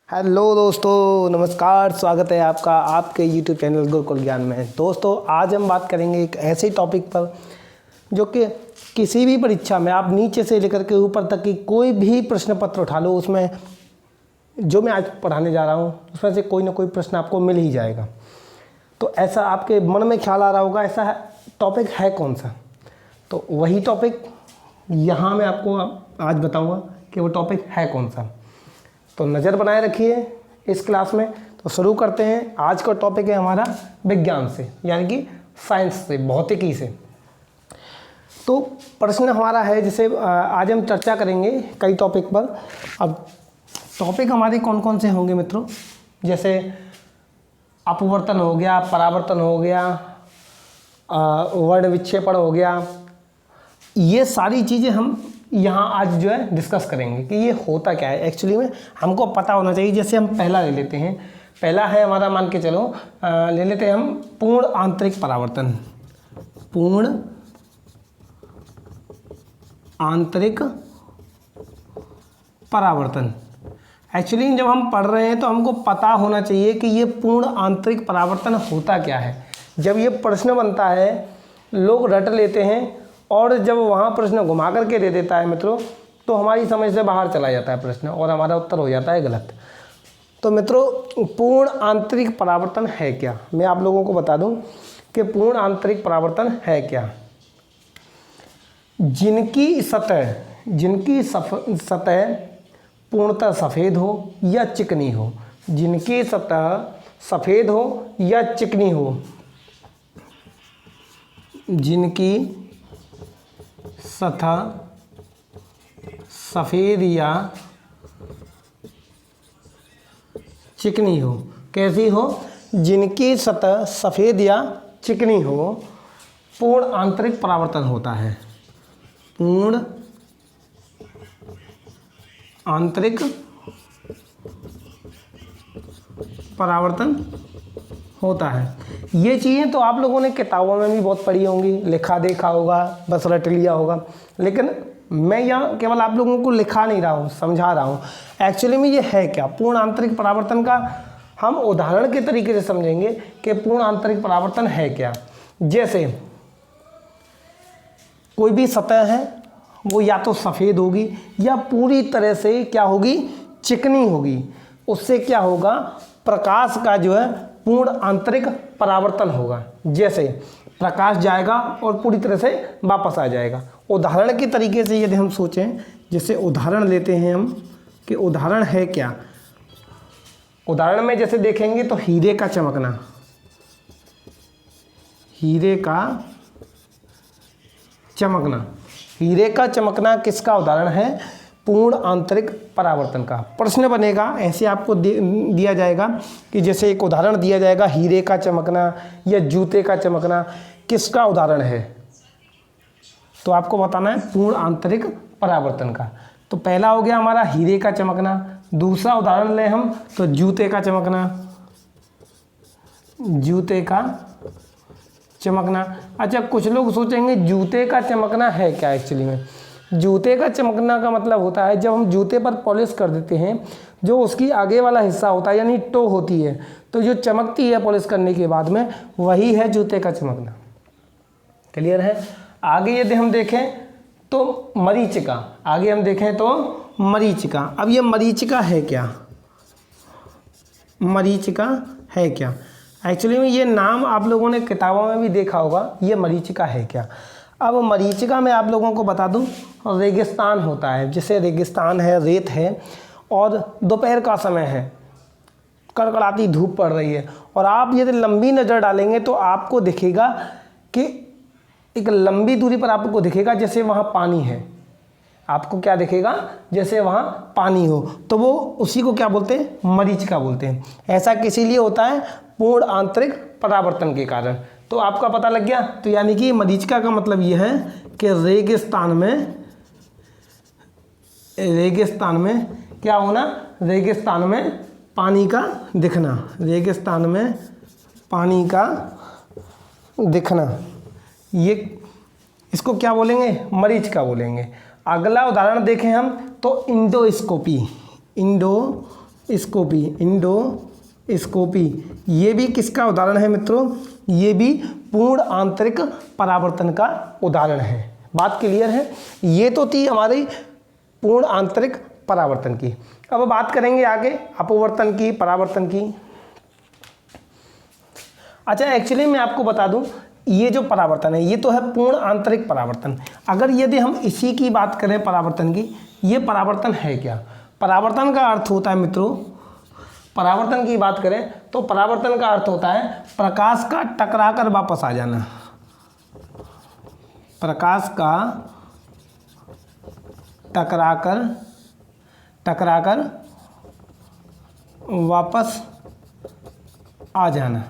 Hello दोस्तों, नमस्कार। स्वागत है आपका आपके यूट्यूब चैनल गुरुकुल ज्ञान में। दोस्तों, आज हम बात करेंगे एक ऐसे टॉपिक पर जो कि किसी भी परीक्षा में आप नीचे से लेकर के ऊपर तक की कोई भी प्रश्न पत्र उठा लो, उसमें जो मैं आज पढ़ाने जा रहा हूँ उसमें से कोई ना कोई प्रश्न आपको मिल ही जाएगा। तो ऐसा आपके मन में ख्याल आ रहा होगा, ऐसा टॉपिक है कौन सा? तो वही टॉपिक यहाँ मैं आपको आज बताऊँगा कि वो टॉपिक है कौन सा। तो नज़र बनाए रखिए इस क्लास में। तो शुरू करते हैं। आज का टॉपिक है हमारा विज्ञान से, यानी कि साइंस से, भौतिकी से। तो प्रश्न हमारा है जिसे आज हम चर्चा करेंगे कई टॉपिक पर। अब टॉपिक हमारे कौन कौन से होंगे मित्रों? जैसे अपवर्तन हो गया, परावर्तन हो गया, वर्ण विक्षेपण हो गया। ये सारी चीज़ें हम यहाँ आज जो है डिस्कस करेंगे कि ये होता क्या है। एक्चुअली में हमको पता होना चाहिए। जैसे हम पहला ले लेते हैं। पहला है हमारा, मान के चलो ले लेते हैं हम पूर्ण आंतरिक परावर्तन। पूर्ण आंतरिक परावर्तन। एक्चुअली जब हम पढ़ रहे हैं तो हमको पता होना चाहिए कि ये पूर्ण आंतरिक परावर्तन होता क्या है। जब ये प्रश्न बनता है लोग रट लेते हैं, और जब वहाँ प्रश्न घुमा करके दे देता है मित्रों, तो हमारी समझ से बाहर चला जाता है प्रश्न और हमारा उत्तर हो जाता है गलत। तो मित्रों, पूर्ण आंतरिक परावर्तन है क्या? मैं आप लोगों को बता दूं कि पूर्ण आंतरिक परावर्तन है क्या। जिनकी सतह पूर्णतः सफ़ेद हो या चिकनी हो, जिनकी सतह सफ़ेद हो या चिकनी हो, जिनकी सतह सफ़ेद या चिकनी हो। कैसी हो? जिनकी सतह सफ़ेद या चिकनी हो, पूर्ण आंतरिक परावर्तन होता है। पूर्ण आंतरिक परावर्तन होता है। ये चीज़ें तो आप लोगों ने किताबों में भी बहुत पढ़ी होंगी, लिखा देखा होगा, बस रट लिया होगा। लेकिन मैं यहाँ केवल आप लोगों को लिखा नहीं रहा हूँ, समझा रहा हूँ। एक्चुअली में ये है क्या? पूर्ण आंतरिक परावर्तन का हम उदाहरण के तरीके से समझेंगे कि पूर्ण आंतरिक परावर्तन है क्या। जैसे कोई भी सतह है, वो या तो सफ़ेद होगी या पूरी तरह से क्या होगी? चिकनी होगी। उससे क्या होगा? प्रकाश का जो है पूर्ण आंतरिक परावर्तन होगा। जैसे प्रकाश जाएगा और पूरी तरह से वापस आ जाएगा। उदाहरण के तरीके से यदि हम सोचें, जैसे उदाहरण लेते हैं हम कि उदाहरण है क्या। उदाहरण में जैसे देखेंगे तो हीरे का चमकना, हीरे का चमकना। हीरे का चमकना किसका उदाहरण है? पूर्ण आंतरिक परावर्तन का। प्रश्न बनेगा ऐसे, आपको दिया जाएगा कि जैसे एक उदाहरण दिया जाएगा, हीरे का चमकना या जूते का चमकना किसका उदाहरण है? तो आपको बताना है पूर्ण आंतरिक परावर्तन का। तो पहला हो गया हमारा हीरे का चमकना। दूसरा उदाहरण लें हम तो जूते का चमकना, जूते का चमकना। अच्छा, कुछ लोग सोचेंगे जूते का चमकना है क्या? एक्चुअली में जूते का चमकना का मतलब होता है जब हम जूते पर पॉलिश कर देते हैं, जो उसकी आगे वाला हिस्सा होता है यानी टो होती है, तो जो चमकती है पॉलिश करने के बाद में, वही है जूते का चमकना। क्लियर है? आगे यदि हम देखें तो मरीचिका। आगे हम देखें तो मरीचिका। अब ये मरीचिका है क्या? मरीचिका है क्या? एक्चुअली में ये नाम आप लोगों ने किताबों में भी देखा होगा। ये मरीचिका है क्या? अब मरीचिका में आप लोगों को बता दूं, रेगिस्तान होता है। जैसे रेगिस्तान है, रेत है, और दोपहर का समय है, कड़कड़ाती धूप पड़ रही है, और आप यदि लंबी नज़र डालेंगे तो आपको दिखेगा कि एक लंबी दूरी पर आपको दिखेगा जैसे वहाँ पानी है। आपको क्या दिखेगा? जैसे वहाँ पानी हो। तो वो उसी को क्या बोलते हैं? मरीचिका बोलते हैं। ऐसा किसी लिए होता है? पूर्ण आंतरिक परावर्तन के कारण। तो आपका पता लग गया। तो यानी कि मरीचिका का मतलब ये है कि रेगिस्तान में क्या होना? रेगिस्तान में पानी का दिखना। रेगिस्तान में पानी का दिखना, ये इसको क्या बोलेंगे? मरीचिका बोलेंगे। अगला उदाहरण देखें हम तो इंडोस्कोपी। स्कोपी, इंडोस्कोपी, ये भी किसका उदाहरण है मित्रों? ये भी पूर्ण आंतरिक परावर्तन का उदाहरण है। बात क्लियर है? ये तो थी हमारी पूर्ण आंतरिक परावर्तन की। अब बात करेंगे आगे अपवर्तन की, परावर्तन की। अच्छा, एक्चुअली मैं आपको बता दूं, ये जो परावर्तन है ये तो है पूर्ण आंतरिक परावर्तन। अगर यदि हम इसी की बात करें परावर्तन की, ये परावर्तन है क्या? परावर्तन का अर्थ होता है मित्रों, परावर्तन की बात करें तो परावर्तन का अर्थ होता है प्रकाश का टकराकर वापस आ जाना। प्रकाश का टकराकर वापस आ जाना।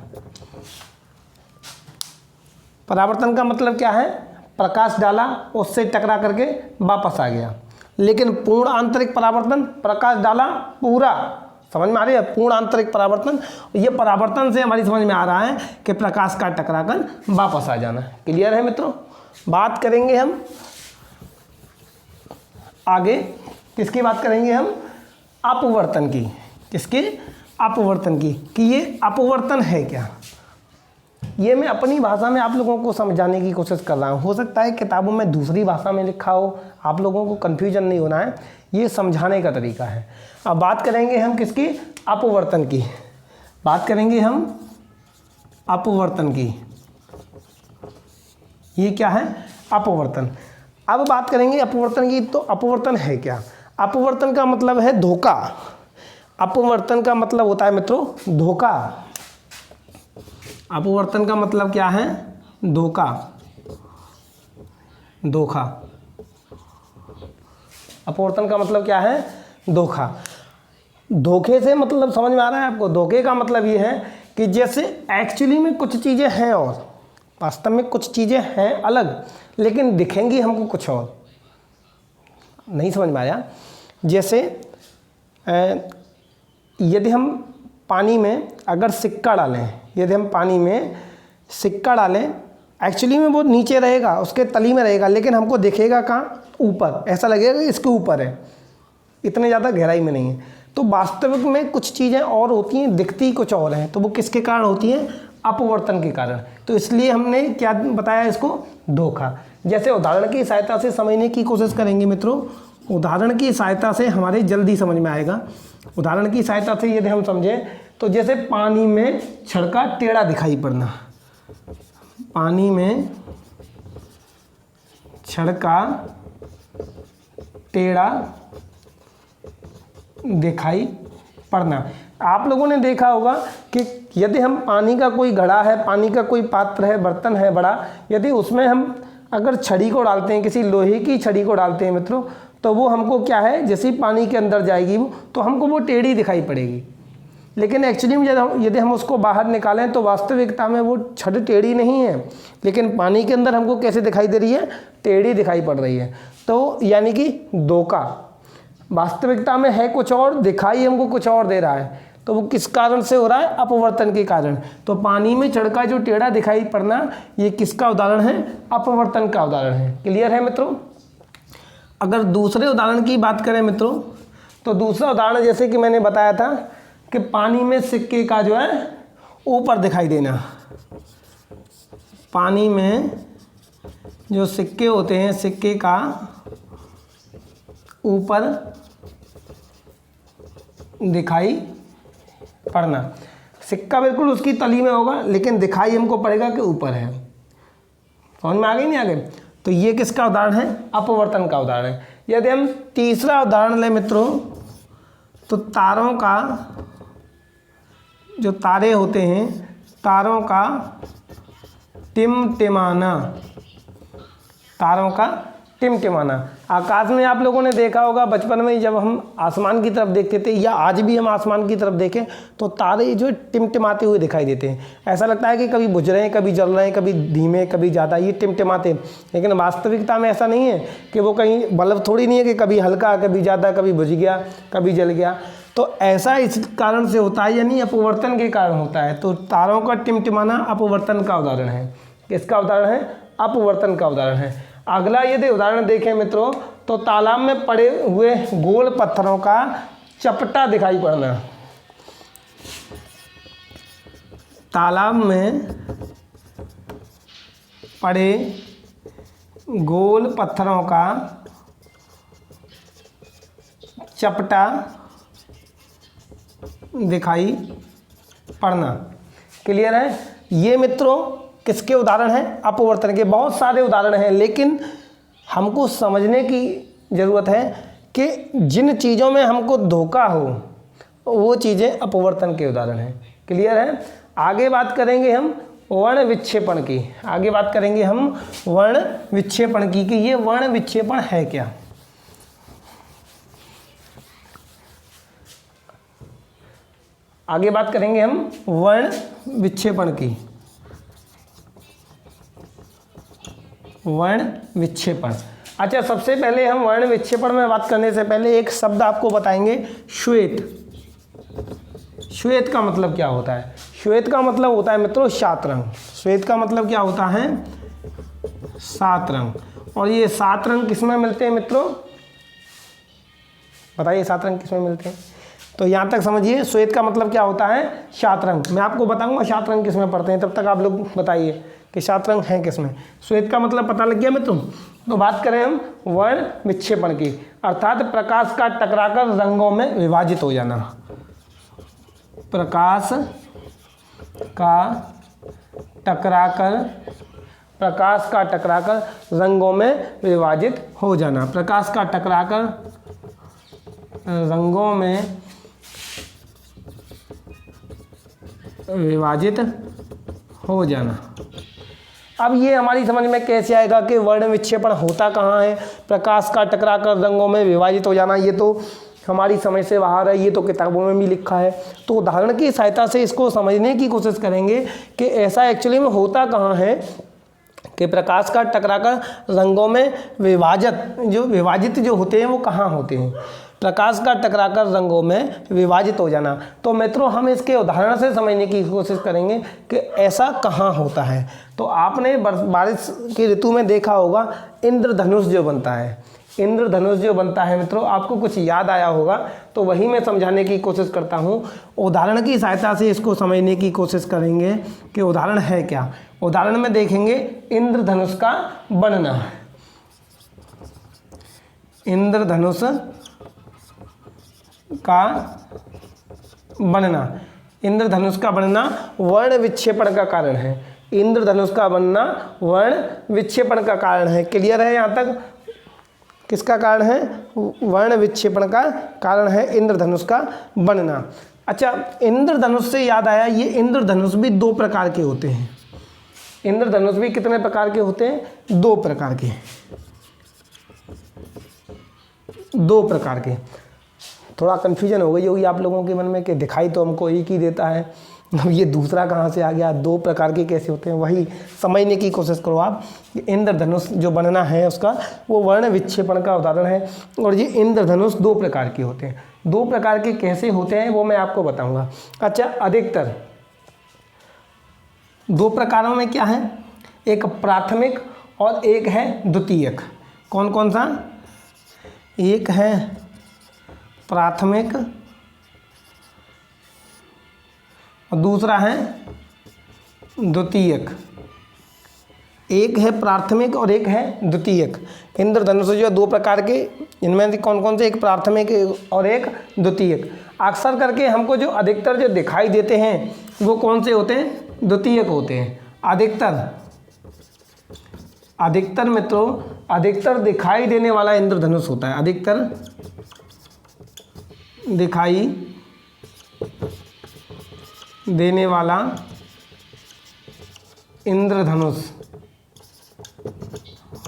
परावर्तन का मतलब क्या है? प्रकाश डाला, उससे टकरा करके वापस आ गया। लेकिन पूर्ण आंतरिक परावर्तन, प्रकाश डाला पूरा, समझ में आ रही है? पूर्ण आंतरिक परावर्तन, ये परावर्तन से हमारी समझ में आ रहा है कि प्रकाश का टकराकर वापस आ जाना। क्लियर है मित्रों? बात करेंगे हम आगे, किसकी बात करेंगे हम? अपवर्तन की। किसके? अपवर्तन की, कि ये अपवर्तन है क्या? ये मैं अपनी भाषा में आप लोगों को समझाने की कोशिश कर रहा हूँ। हो सकता है किताबों में दूसरी भाषा में लिखा हो, आप लोगों को कन्फ्यूजन नहीं होना है, ये समझाने का तरीका है। अब बात करेंगे हम किसकी? अपवर्तन की। बात करेंगे हम अपवर्तन की। ये क्या है? अपवर्तन। अब बात करेंगे अपवर्तन की, तो अपवर्तन है क्या? अपवर्तन का मतलब है धोखा। अपवर्तन का मतलब होता है मित्रों धोखा। अपवर्तन का मतलब क्या है? धोखा, धोखा। अपवर्तन का मतलब क्या है? धोखा। धोखे से मतलब समझ में आ रहा है आपको? धोखे का मतलब ये है कि जैसे एक्चुअली में कुछ चीज़ें हैं और वास्तव में कुछ चीज़ें हैं अलग, लेकिन दिखेंगी हमको कुछ और। नहीं समझ में आया? जैसे यदि हम पानी में अगर सिक्का डालें, यदि हम पानी में सिक्का डालें, एक्चुअली में वो नीचे रहेगा, उसके तली में रहेगा, लेकिन हमको दिखेगा कहाँ? ऊपर। ऐसा लगेगा कि इसके ऊपर है, इतने ज़्यादा गहराई में नहीं है। तो वास्तविक में कुछ चीज़ें और होती हैं, दिखती कुछ और हैं। तो वो किसके कारण होती हैं? अपवर्तन के कारण। तो इसलिए हमने क्या बताया इसको? धोखा। जैसे उदाहरण की सहायता से समझने की कोशिश करेंगे मित्रों। उदाहरण की सहायता से हमारे जल्दी समझ में आएगा। उदाहरण की सहायता से यदि हम समझें तो जैसे पानी में छड़का टेढ़ा दिखाई पड़ना। पानी में छड़का टेढ़ा दिखाई पड़ना। आप लोगों ने देखा होगा कि यदि हम पानी का कोई घड़ा है, पानी का कोई पात्र है, बर्तन है बड़ा, यदि उसमें हम अगर छड़ी को डालते हैं, किसी लोहे की छड़ी को डालते हैं मित्रों, तो वो हमको क्या है, जैसे ही पानी के अंदर जाएगी वो, तो हमको वो टेढ़ी दिखाई पड़ेगी। लेकिन एक्चुअली में यदि हम उसको बाहर निकालें तो वास्तविकता में वो छड़ टेढ़ी नहीं है, लेकिन पानी के अंदर हमको कैसे दिखाई दे रही है? टेढ़ी दिखाई पड़ रही है। तो यानी कि धोखा। वास्तविकता में है कुछ और, दिखाई हमको कुछ और दे रहा है। तो वो किस कारण से हो रहा है? अपवर्तन के कारण। तो पानी में छड़का जो टेढ़ा दिखाई पड़ना, ये किसका उदाहरण है? अपवर्तन का उदाहरण है। क्लियर है मित्रों? अगर दूसरे उदाहरण की बात करें मित्रों, तो दूसरा उदाहरण जैसे कि मैंने बताया था कि पानी में सिक्के का जो है ऊपर दिखाई देना। पानी में जो सिक्के होते हैं, सिक्के का ऊपर दिखाई पड़ना। सिक्का बिल्कुल उसकी तली में होगा, लेकिन दिखाई हमको पड़ेगा कि ऊपर है। समझ में आ गई नहीं आगे? तो ये किसका उदाहरण है? अपवर्तन का उदाहरण है। यदि हम तीसरा उदाहरण लें मित्रों, तो तारों का, जो तारे होते हैं, तारों का टिमटिमाना। तारों का टिमटिमाना। आकाश में आप लोगों ने देखा होगा बचपन में जब हम आसमान की तरफ देखते थे, या आज भी हम आसमान की तरफ देखें तो तारे जो टिमटिमाते हुए दिखाई देते हैं। ऐसा लगता है कि कभी बुझ रहे हैं, कभी जल रहे हैं, कभी धीमे, कभी ज़्यादा, ये टिमटिमाते। लेकिन वास्तविकता में ऐसा नहीं है कि वो कहीं बल्ब थोड़ी नहीं है कि कभी हल्का, कभी ज़्यादा, कभी बुझ गया, कभी जल गया। तो ऐसा इस कारण से होता है, यानी अपवर्तन के कारण होता है। तो तारों का टिमटिमाना अपवर्तन का उदाहरण है। किसका उदाहरण है? अपवर्तन का उदाहरण है। अगला यदि उदाहरण देखें मित्रों, तो तालाब में पड़े हुए गोल पत्थरों का चपटा दिखाई पड़ना। तालाब में पड़े गोल पत्थरों का चपटा दिखाई पड़ना। क्लियर है? ये मित्रों किसके उदाहरण हैं? अपवर्तन के। बहुत सारे उदाहरण हैं, लेकिन हमको समझने की ज़रूरत है कि जिन चीज़ों में हमको धोखा हो वो चीज़ें अपवर्तन के उदाहरण हैं। क्लियर है? आगे बात करेंगे हम वर्ण विक्षेपण की। आगे बात करेंगे हम वर्ण विक्षेपण की कि ये वर्ण विक्षेपण है क्या। आगे बात करेंगे हम वर्ण विक्षेपण की। वर्ण विक्षेपण। अच्छा, सबसे पहले हम वर्ण विक्षेपण में बात करने से पहले एक शब्द आपको बताएंगे, श्वेत। श्वेत का मतलब क्या होता है? श्वेत का मतलब होता है मित्रों सात रंग। श्वेत का मतलब क्या होता है? सात रंग। और ये सात रंग किसमें मिलते हैं मित्रों? बताइए, सात रंग किसमें मिलते हैं? तो यहाँ तक समझिए, श्वेत का मतलब क्या होता है? सात रंग। मैं आपको बताऊंगा सात रंग किसमें पड़ते हैं, तब तक आप लोग बताइए कि सात रंग हैं किसमें। श्वेत का मतलब पता लग गया मित्रों। तो बात करें हम वर्ण विक्षेपण की, अर्थात प्रकाश का टकराकर रंगों में विभाजित हो जाना। प्रकाश का टकराकर रंगों में विभाजित हो जाना। प्रकाश का टकराकर रंगों में विभाजित हो जाना। अब ये हमारी समझ में कैसे आएगा कि वर्ण विक्षेपण होता कहाँ है? प्रकाश का टकराकर रंगों में विभाजित हो जाना, ये तो हमारी समझ से बाहर है, ये तो किताबों में भी लिखा है। तो उदाहरण की सहायता से इसको समझने की कोशिश करेंगे कि ऐसा एक्चुअली में होता कहाँ है कि प्रकाश का टकराकर रंगों में विभाजित जो होते हैं वो कहाँ होते हैं? प्रकाश का टकराकर रंगों में विभाजित हो जाना। तो मित्रों हम इसके उदाहरण से समझने की कोशिश करेंगे कि ऐसा कहाँ होता है। तो आपने बारिश की ऋतु में देखा होगा इंद्रधनुष जो बनता है। इंद्रधनुष जो बनता है मित्रों, आपको कुछ याद आया होगा, तो वही मैं समझाने की कोशिश करता हूँ। उदाहरण की सहायता से इसको समझने की कोशिश करेंगे कि उदाहरण है क्या। उदाहरण में देखेंगे इंद्रधनुष का बनना। इंद्रधनुष का बनना। इंद्रधनुष का बनना वर्ण विक्षेपण का कारण है। इंद्रधनुष का बनना वर्ण विक्षेपण का कारण है। क्लियर है? यहाँ तक किसका कारण है? वर्ण विक्षेपण का कारण है इंद्रधनुष का बनना। अच्छा, इंद्रधनुष से याद आया, ये इंद्रधनुष भी दो प्रकार के होते हैं। इंद्रधनुष भी कितने प्रकार के होते हैं? दो प्रकार के। दो प्रकार के। थोड़ा कन्फ्यूजन हो गई होगी आप लोगों के मन में कि दिखाई तो हमको एक ही देता है, अब ये दूसरा कहाँ से आ गया? दो प्रकार के कैसे होते हैं? वही समझने की कोशिश करो आप। इंद्रधनुष जो बनना है उसका वो वर्ण विक्षेपण का उदाहरण है। और ये इंद्रधनुष दो प्रकार के होते हैं। दो प्रकार के कैसे होते हैं वो मैं आपको बताऊंगा। अच्छा, अधिकतर दो प्रकारों में क्या है? एक प्राथमिक और एक है द्वितीयक। कौन कौन सा? एक है प्राथमिक और दूसरा है द्वितीयक। एक है प्राथमिक और एक है द्वितीयक। इंद्रधनुष जो दो प्रकार के, इनमें से कौन कौन से? एक प्राथमिक और एक द्वितीयक। अक्सर करके हमको जो अधिकतर जो दिखाई देते हैं वो कौन से होते हैं? द्वितीयक होते हैं। अधिकतर मित्रों, अधिकतर दिखाई देने वाला इंद्रधनुष होता है। अधिकतर दिखाई देने वाला इंद्रधनुष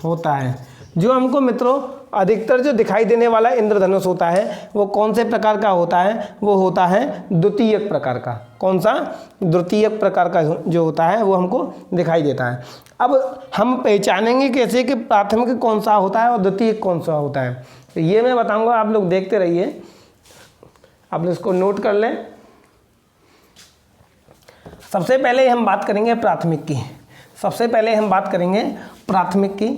होता है। जो हमको मित्रों अधिकतर जो दिखाई देने वाला इंद्रधनुष होता है वो कौन से प्रकार का होता है? वो होता है द्वितीयक प्रकार का। कौन सा? द्वितीयक प्रकार का जो होता है वो हमको दिखाई देता है। अब हम पहचानेंगे कैसे कि प्राथमिक कौन सा होता है और द्वितीयक कौन सा होता है? तो ये मैं बताऊंगा, आप लोग देखते रहिए, आप लोग इसको नोट कर लें। सबसे पहले हम बात करेंगे प्राथमिक की। सबसे पहले हम बात करेंगे प्राथमिक की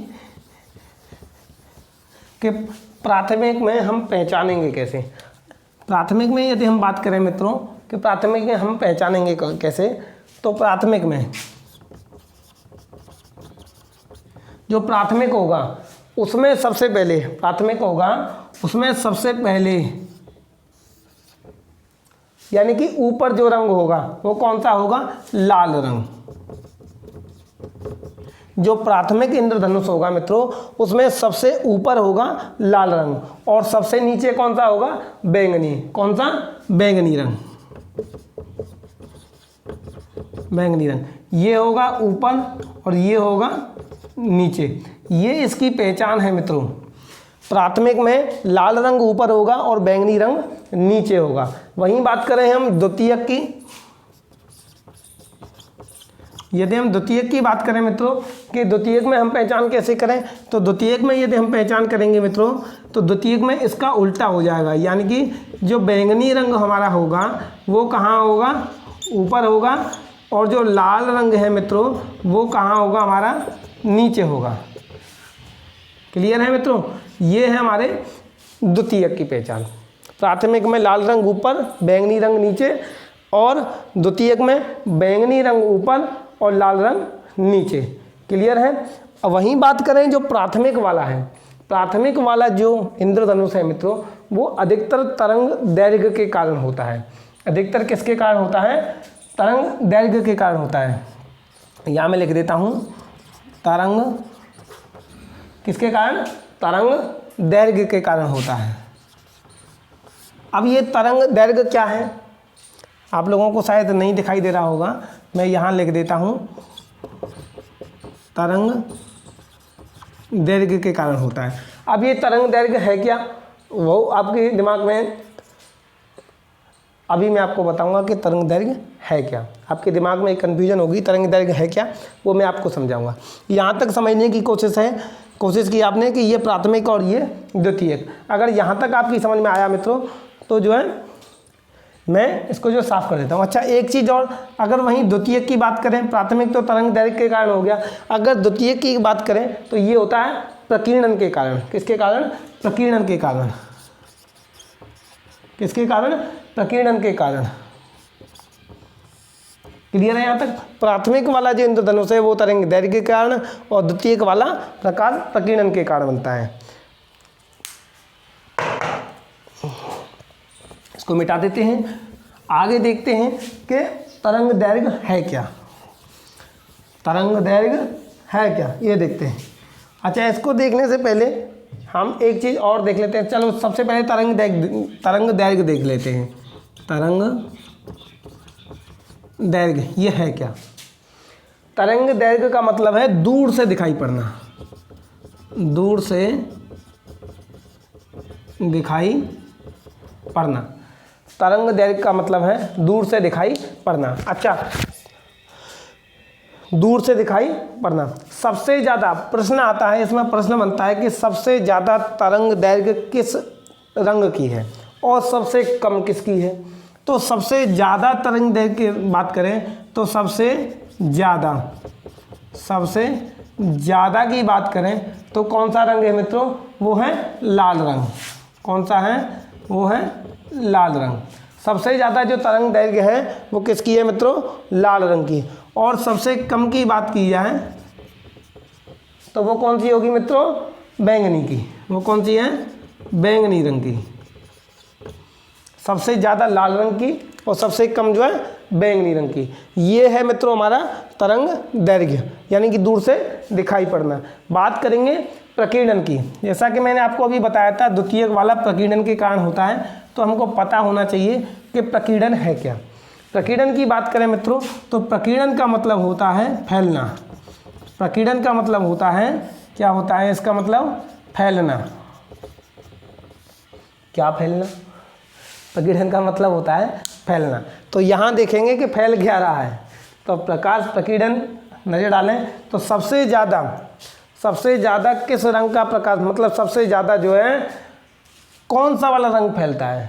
कि प्राथमिक में हम पहचानेंगे कैसे। प्राथमिक में यदि हम बात करें मित्रों कि प्राथमिक में हम पहचानेंगे कैसे, तो प्राथमिक में जो प्राथमिक होगा उसमें सबसे पहले, प्राथमिक होगा उसमें सबसे पहले यानी कि ऊपर जो रंग होगा वो कौन सा होगा, लाल रंग। जो प्राथमिक इंद्रधनुष होगा मित्रों उसमें सबसे ऊपर होगा लाल रंग और सबसे नीचे कौन सा होगा, बैंगनी। कौन सा, बैंगनी रंग, बैंगनी रंग। ये होगा ऊपर और ये होगा नीचे। ये इसकी पहचान है मित्रों। प्राथमिक में लाल रंग ऊपर होगा और बैंगनी रंग नीचे होगा। वहीं बात करें हम द्वितीयक की, यदि हम द्वितीयक की बात करें मित्रों कि द्वितीयक में हम पहचान कैसे करें, तो द्वितीयक में यदि हम पहचान करेंगे मित्रों तो द्वितीयक में इसका उल्टा हो जाएगा, यानी कि जो बैंगनी रंग हमारा होगा वो कहाँ होगा, ऊपर होगा, और जो लाल रंग है मित्रों वो कहाँ होगा, हमारा नीचे होगा। क्लियर है मित्रों, ये है हमारे द्वितीयक की पहचान। प्राथमिक में लाल रंग ऊपर, बैंगनी रंग नीचे, और द्वितीयक में बैंगनी रंग ऊपर और लाल रंग नीचे। क्लियर है। अब वहीं बात करें जो प्राथमिक वाला है, प्राथमिक वाला जो इंद्रधनुष है मित्रों वो अधिकतर तरंग दैर्घ्य के कारण होता है। अधिकतर किसके कारण होता है, तरंग दैर्घ्य के कारण होता है। यहाँ मैं लिख देता हूँ, तरंग किसके कारण, तरंग दैर्घ्य के कारण होता है। अब ये तरंग दैर्घ्य क्या है, आप लोगों को शायद नहीं दिखाई दे रहा होगा, मैं यहाँ लिख देता हूँ, तरंग दैर्घ्य के कारण होता है। अब ये तरंग दैर्घ्य है क्या, वो आपके दिमाग में, अभी मैं आपको बताऊंगा कि तरंग दैर्घ्य है क्या। आपके दिमाग में एक कन्फ्यूजन होगी, तरंग दैर्घ्य है क्या, वो मैं आपको समझाऊंगा। यहाँ तक समझने की कोशिश की आपने कि ये प्राथमिक और ये द्वितीयक। अगर यहाँ तक आपकी समझ में आया मित्रों तो जो है मैं इसको जो साफ कर देता हूँ। अच्छा, एक चीज़ और, अगर वहीं द्वितीयक की बात करें, प्राथमिक तो तरंग दैर्घ्य के कारण हो गया, अगर द्वितीयक की बात करें तो ये होता है प्रकीर्णन के कारण। किसके कारण, प्रकीर्णन के कारण। किसके कारण, प्रकीर्णन के कारण। क्लियर है यहाँ तक। प्राथमिक वाला जो इंद्रधनुष है वो तरंग दैर्घ्य के कारण और द्वितीयक वाला प्रकाश प्रकीर्णन के कारण बनता है। इसको मिटा देते हैं, आगे देखते हैं कि तरंग दैर्घ्य है क्या। तरंग दैर्घ्य है क्या, ये देखते हैं। अच्छा, इसको देखने से पहले हम एक चीज़ और देख लेते हैं। चलो सबसे पहले तरंग दैर्घ्य देख लेते हैं। तरंग दैर्घ्य ये है क्या। तरंग दैर्घ्य का मतलब है दूर से दिखाई पड़ना, दूर से दिखाई पड़ना। तरंग दैर्घ्य का मतलब है दूर से दिखाई पड़ना। अच्छा, दूर से दिखाई पड़ना। सबसे ज़्यादा प्रश्न आता है, इसमें प्रश्न बनता है कि सबसे ज़्यादा तरंग दैर्घ्य किस रंग की है और सबसे कम किसकी है। तो सबसे ज़्यादा तरंग दैर्घ्य की बात करें तो सबसे ज़्यादा की बात करें तो कौन सा रंग है मित्रों, वो है लाल रंग। कौन सा है, वो है लाल रंग। सबसे ज़्यादा जो तरंग दैर्घ्य है वो किसकी है मित्रों, लाल रंग की। और सबसे कम की बात की जाए तो वो कौन सी होगी मित्रों, बैंगनी की। वो कौन सी है, बैंगनी रंग की। सबसे ज़्यादा लाल रंग की और सबसे कम जो है बैंगनी रंग की। ये है मित्रों हमारा तरंग दैर्घ्य, यानी कि दूर से दिखाई पड़ना। बात करेंगे प्रकीर्णन की। जैसा कि मैंने आपको अभी बताया था, द्वितीयक वाला प्रकीर्णन के कारण होता है, तो हमको पता होना चाहिए कि प्रकीर्णन है क्या। प्रकीर्णन की बात करें मित्रों तो प्रकीर्णन का मतलब होता है फैलना। प्रकीर्णन का मतलब होता है, क्या होता है इसका मतलब, फैलना। क्या फैलना, प्रकीर्णन का मतलब होता है फैलना। तो यहाँ देखेंगे कि फैल क्या रहा है। तो प्रकाश प्रकीर्णन नज़र डालें तो सबसे ज़्यादा किस रंग का प्रकाश, मतलब सबसे ज़्यादा जो है कौन सा वाला रंग फैलता है,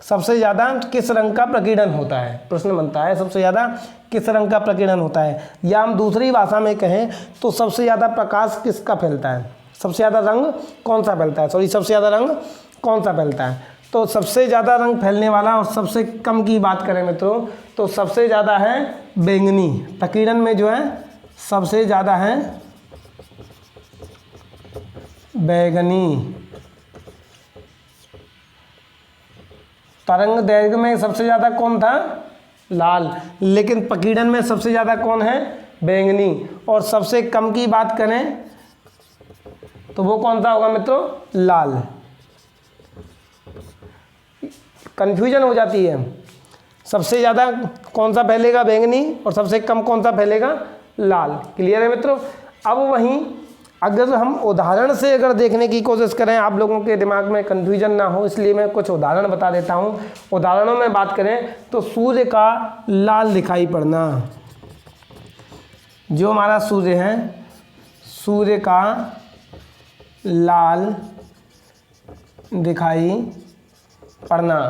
सबसे ज़्यादा किस रंग का प्रकीर्णन होता है। प्रश्न बनता है सबसे ज़्यादा किस रंग का प्रकीर्णन होता है, या हम दूसरी भाषा में कहें तो सबसे ज़्यादा प्रकाश किसका फैलता है, सबसे ज़्यादा रंग कौन सा फैलता है, सबसे ज़्यादा रंग कौन सा फैलता है। तो सबसे ज़्यादा रंग फैलने वाला और सबसे कम की बात करें मित्रों तो सबसे ज़्यादा है बैंगनी। प्रकीर्णन में जो है सबसे ज़्यादा है बैंगनी। तरंग दैर्घ्य में सबसे ज़्यादा कौन था? लाल। लेकिन प्रकीर्णन में सबसे ज़्यादा कौन है? बैंगनी। और सबसे कम की बात करें तो वो कौन सा होगा मित्रों? लाल। कंफ्यूजन हो जाती है, सबसे ज़्यादा कौन सा फैलेगा? बैंगनी। और सबसे कम कौन सा फैलेगा? लाल। क्लियर है मित्रों? अब वहीं अगर हम उदाहरण से अगर देखने की कोशिश करें, आप लोगों के दिमाग में कन्फ्यूजन ना हो इसलिए मैं कुछ उदाहरण बता देता हूँ। उदाहरणों में बात करें तो सूर्य का लाल दिखाई पड़ना, जो हमारा सूर्य है, सूर्य का लाल दिखाई पड़ना।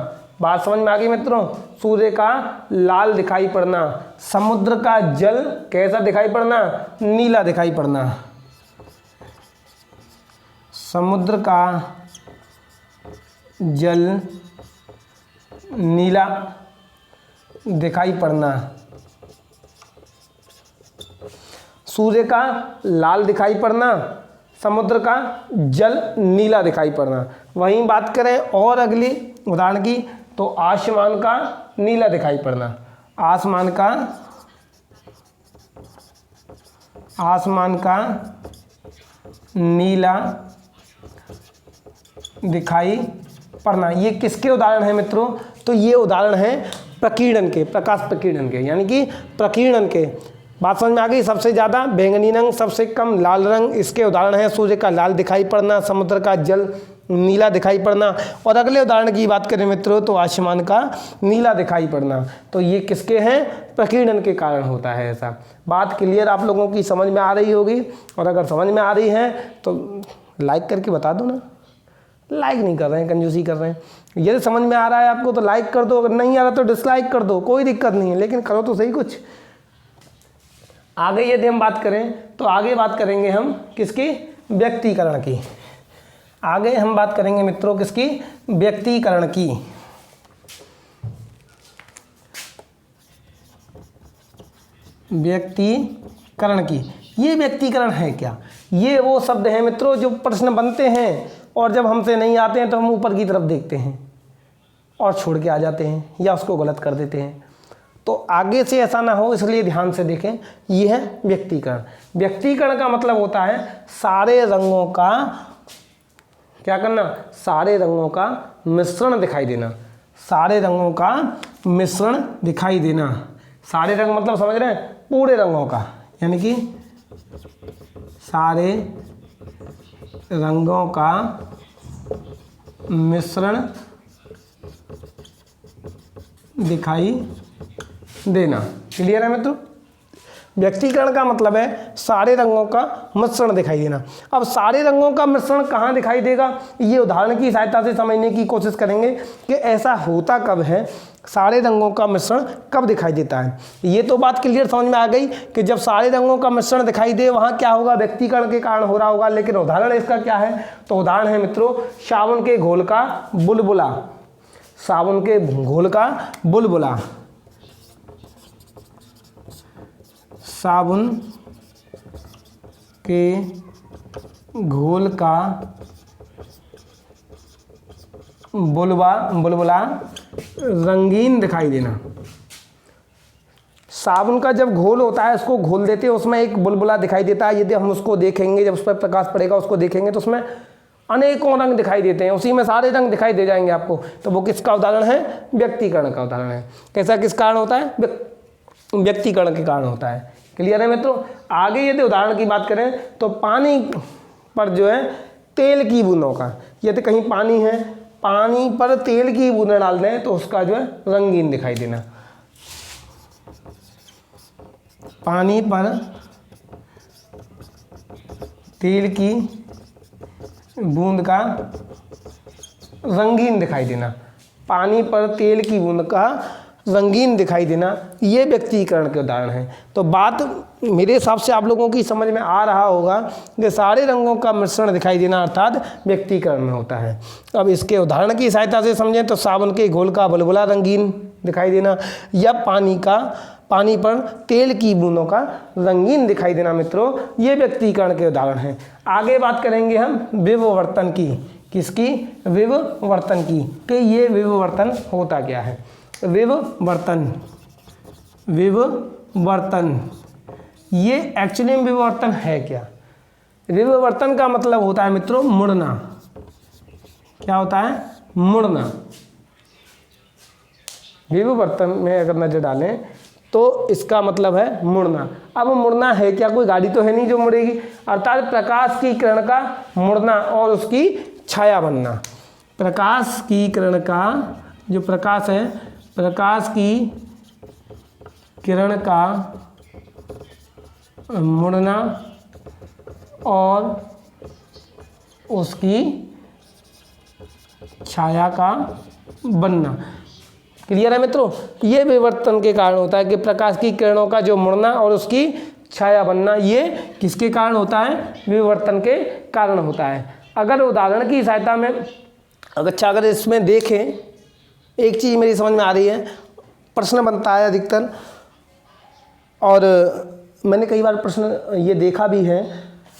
बात समझ में आ गई मित्रों? सूर्य का लाल दिखाई पड़ना। समुद्र का जल कैसा दिखाई पड़ना? नीला दिखाई पड़ना। समुद्र का जल नीला दिखाई पड़ना। सूर्य का लाल दिखाई पड़ना, समुद्र का जल नीला दिखाई पड़ना। वहीं बात करें और अगली उदाहरण की तो आसमान का नीला दिखाई पड़ना। आसमान का नीला दिखाई पड़ना। ये किसके उदाहरण हैं मित्रों? तो ये उदाहरण है प्रकीर्णन के, प्रकाश प्रकीर्णन के, यानी कि प्रकीर्णन के। बात समझ में आ गई? सबसे ज़्यादा बैंगनी रंग, सबसे कम लाल रंग, इसके उदाहरण है सूर्य का लाल दिखाई पड़ना, समुद्र का जल नीला दिखाई पड़ना। और अगले उदाहरण की बात करें मित्रों तो आसमान का नीला दिखाई पड़ना। तो ये किसके हैं? प्रकीर्णन के कारण होता है ऐसा। बात क्लियर आप लोगों की समझ में आ रही होगी। और अगर समझ में आ रही है तो लाइक करके बता दो ना। लाइक नहीं कर रहे हैं, कंजूसी कर रहे हैं। यदि समझ में आ रहा है आपको तो लाइक कर दो, अगर नहीं आ रहा तो डिसलाइक कर दो, कोई दिक्कत नहीं है, लेकिन करो तो सही कुछ। आगे यदि हम बात करें तो आगे बात करेंगे हम किसकी? व्यक्तीकरण की। आगे हम बात करेंगे मित्रों किसकी? व्यक्तीकरण की। व्यक्तीकरण की। ये व्यक्तीकरण है क्या? ये वो शब्द हैं मित्रों जो प्रश्न बनते हैं और जब हमसे नहीं आते हैं तो हम ऊपर की तरफ देखते हैं और छोड़ के आ जाते हैं या उसको गलत कर देते हैं। तो आगे से ऐसा ना हो इसलिए ध्यान से देखें। ये है व्यक्तीकरण। व्यक्तीकरण का मतलब होता है सारे रंगों का क्या करना? सारे रंगों का मिश्रण दिखाई देना। सारे रंगों का मिश्रण दिखाई देना। सारे रंग मतलब समझ रहे हैं? पूरे रंगों का, यानी कि सारे रंगों का मिश्रण दिखाई देना। क्लियर है मित्रों? व्यक्तीकरण का मतलब है सारे रंगों का मिश्रण दिखाई देना। अब सारे रंगों का मिश्रण कहाँ दिखाई देगा? ये उदाहरण की सहायता से समझने की कोशिश करेंगे कि ऐसा होता कब है, सारे रंगों का मिश्रण कब दिखाई देता है। ये तो बात क्लियर समझ में आ गई कि जब सारे रंगों का मिश्रण दिखाई दे वहाँ क्या होगा? व्यक्तीकरण के कारण हो रहा होगा। लेकिन उदाहरण इसका क्या है? तो उदाहरण है मित्रों साबुन के घोल का बुलबुला। साबुन के घोल का बुलबुला। साबुन के घोल का बुलबुला रंगीन दिखाई देना। साबुन का जब घोल होता है उसको घोल देते हैं, उसमें एक बुलबुला दिखाई देता है। यदि हम उसको देखेंगे, जब उस पर प्रकाश पड़ेगा उसको देखेंगे तो उसमें अनेकों रंग दिखाई देते हैं, उसी में सारे रंग दिखाई दे जाएंगे आपको। तो वो किसका उदाहरण है? व्यक्तीकरण का उदाहरण है। कैसा किस कारण होता है? व्यक्तीकरण के कारण होता है। क्लियर है मित्रों? आगे यदि उदाहरण की बात करें तो पानी पर जो है तेल की बूंदों का, यदि कहीं पानी है, पानी पर तेल की बूंदें डाल दें तो उसका जो है रंगीन दिखाई देना। पानी पर तेल की बूंद का रंगीन दिखाई देना। पानी पर तेल की बूंद का रंगीन दिखाई देना, ये व्यक्तिकरण के उदाहरण हैं। तो बात मेरे हिसाब से आप लोगों की समझ में आ रहा होगा कि सारे रंगों का मिश्रण दिखाई देना अर्थात व्यक्तिकरण में होता है। अब इसके उदाहरण की सहायता से समझें तो साबुन के घोल का बुलबुला रंगीन दिखाई देना, या पानी पर तेल की बूंदों का रंगीन दिखाई देना मित्रों, ये व्यक्तिकरण के उदाहरण हैं। आगे बात करेंगे हम विवर्तन की। किसकी? विवर्तन की, कि ये विवर्तन होता क्या है। विवर्तन ये एक्चुअली में विवर्तन है क्या? विवर्तन का मतलब होता है मित्रों मुड़ना। क्या होता है? मुड़ना। विवर्तन में अगर नजर डालें तो इसका मतलब है मुड़ना। अब मुड़ना है क्या? कोई गाड़ी तो है नहीं जो मुड़ेगी, अर्थात प्रकाश की किरण का मुड़ना और उसकी छाया बनना। प्रकाश की किरण का जो प्रकाश है, प्रकाश की किरण का मुड़ना और उसकी छाया का बनना। क्लियर है मित्रों? ये विवर्तन के कारण होता है कि प्रकाश की किरणों का जो मुड़ना और उसकी छाया बनना, ये किसके कारण होता है? विवर्तन के कारण होता है। अगर उदाहरण की सहायता में अगर इसमें देखें, एक चीज़ मेरी समझ में आ रही है, प्रश्न बनता है अधिकतर, और मैंने कई बार प्रश्न ये देखा भी है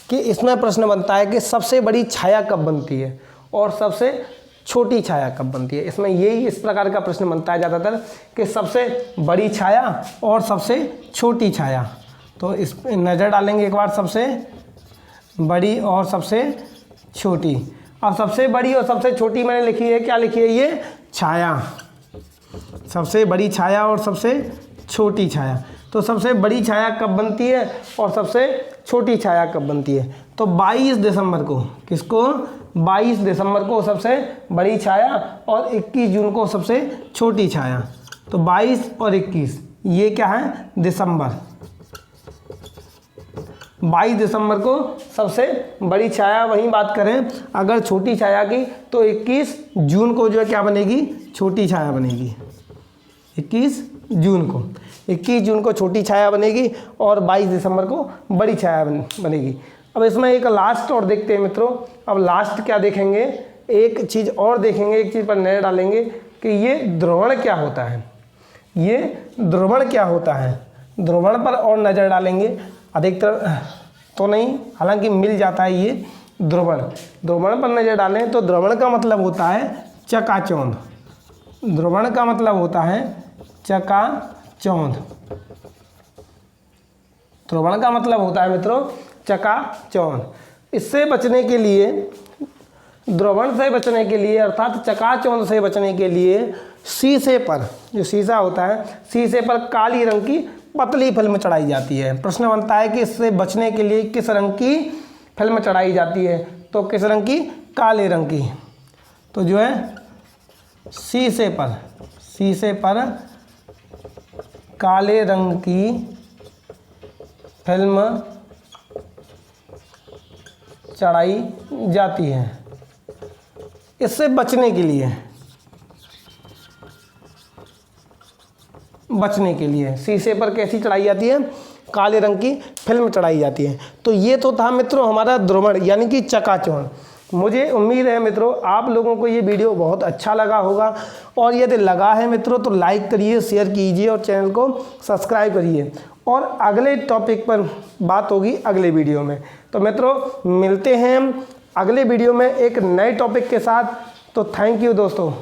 कि इसमें प्रश्न बनता है कि सबसे बड़ी छाया कब बनती है और सबसे छोटी छाया कब बनती है। इसमें यही इस प्रकार का प्रश्न बनता है ज़्यादातर कि सबसे बड़ी छाया और सबसे छोटी छाया। तो इस पर नज़र डालेंगे एक बार, सबसे बड़ी और सबसे छोटी। अब सबसे बड़ी और सबसे छोटी मैंने लिखी है, क्या लिखी है? ये छाया। सबसे बड़ी छाया और सबसे छोटी छाया। तो सबसे बड़ी छाया कब बनती है और सबसे छोटी छाया कब बनती है? तो 22 दिसंबर को, किसको? 22 दिसंबर को सबसे बड़ी छाया और 21 जून को सबसे छोटी छाया। तो 22 और 21 ये क्या है? दिसंबर। 22 दिसंबर को सबसे बड़ी छाया। वहीं बात करें अगर छोटी छाया की तो 21 जून को जो है क्या बनेगी? छोटी छाया बनेगी। 21 जून को छोटी छाया बनेगी और 22 दिसंबर को बड़ी छाया बनेगी। अब इसमें एक लास्ट और देखते हैं मित्रों। अब लास्ट क्या देखेंगे? एक चीज़ और देखेंगे, एक चीज़ पर नज़र डालेंगे कि ये ध्रुवण क्या होता है। ये ध्रुवण क्या होता है, ध्रुवण पर और नज़र डालेंगे। अधिकतर तो नहीं, हालांकि मिल जाता है ये ध्रुवण। ध्रुवण पर नज़र डालें तो ध्रुवण का मतलब होता है चकाचौंध। ध्रुवण का मतलब होता है चकाचौंध। ध्रुवण का मतलब होता है मित्रों चकाचौंध। इससे बचने के लिए, ध्रुवण से बचने के लिए अर्थात चकाचौंध से बचने के लिए शीशे पर, जो शीशा होता है, शीशे पर काली रंग की पतली फिल्म चढ़ाई जाती है। प्रश्न बनता है कि इससे बचने के लिए किस रंग की फिल्म चढ़ाई जाती है? तो किस रंग की? काले रंग की। तो जो है शीशे पर काले रंग की फिल्म चढ़ाई जाती है। इससे बचने के लिए शीशे पर कैसी चढ़ाई जाती है? काले रंग की फिल्म चढ़ाई जाती है। तो ये तो था मित्रों हमारा ध्रुवण यानी कि चकाचौंध। मुझे उम्मीद है मित्रों आप लोगों को ये वीडियो बहुत अच्छा लगा होगा, और यदि लगा है मित्रों तो लाइक करिए, शेयर कीजिए और चैनल को सब्सक्राइब करिए। और अगले टॉपिक पर बात होगी अगले वीडियो में। तो मित्रों मिलते हैं हम अगले वीडियो में एक नए टॉपिक के साथ। तो थैंक यू दोस्तों।